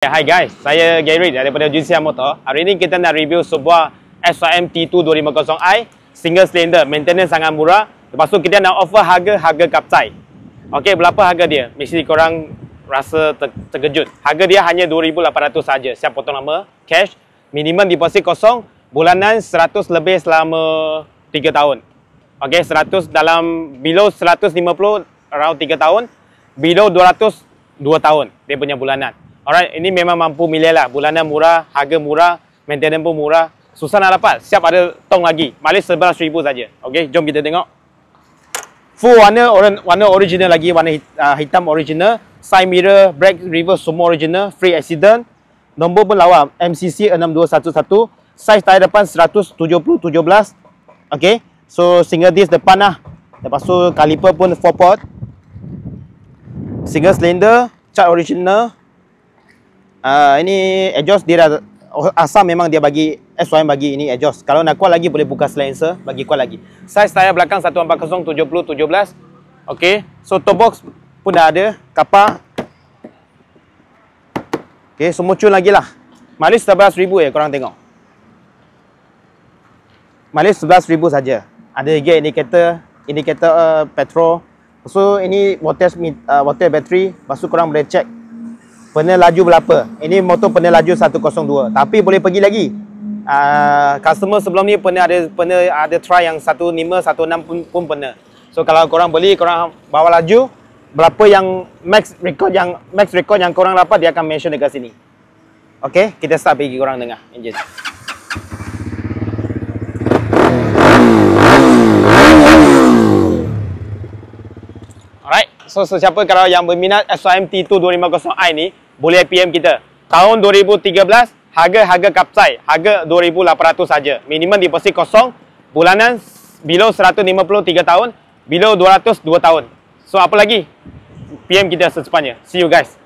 Hai guys, saya Gary daripada Jusia Motor. Hari ini kita nak review sebuah SYM T2 250i single cylinder, maintenance sangat murah. Lepas tu kita nak offer harga kapcai. Okey, berapa harga dia? Mesti korang rasa terkejut. Harga dia hanya 2,800 saja. Siap potong nama, cash, minimum deposit kosong, bulanan 100 lebih selama 3 tahun. Okey, 100 dalam below 150 around 3 tahun, below 200 2 tahun dia punya bulanan. Alright, ini memang mampu milih lah. Bulanan murah, harga murah, maintenance pun murah. Susah nak dapat. Siap ada tong lagi. Malis 11,000 saja. Okey, jom kita tengok. Full warna original lagi, warna hitam original. Side mirror, brake, reverse semua original. Free accident. Nombor pun lawa, MCC 6211. Saiz tayar depan 170/17. Okey, so single disc depan lah. Lepas tu kaliper pun 4 port. Single cylinder, cat original. Ini exhaust dia dah asal memang dia bagi SYM bagi ini exhaust. Kalau nak kuat lagi boleh buka silencer, bagi kuat lagi. Saiz tayar belakang 140/70/17. Okey, so top box pun dah ada, kapak. Okey, semua cun lagi lah. Mileage 11,000 korang tengok. Mileage 11,000 saja. Ada gear indikator petrol. So ini water battery. Lepas tu korang boleh check pernah laju berapa. Ini motor pernah laju 102. Tapi boleh pergi lagi. Customer sebelum ni pernah ada try yang 15, 16 pun pernah. So kalau korang beli, korang bawa laju berapa yang max record yang korang dapat, dia akan mention dekat sini. Okey, kita start bagi korang dengar engine. Alright, so sesiapa kalau yang berminat SYM T2 250i ni, boleh PM kita. Tahun 2013, harga kapcai, harga 2,800 saja. Minimum deposit kosong, bulanan below 150 3 tahun, below 200 2 tahun. So apa lagi? PM kita secepatnya. See you guys.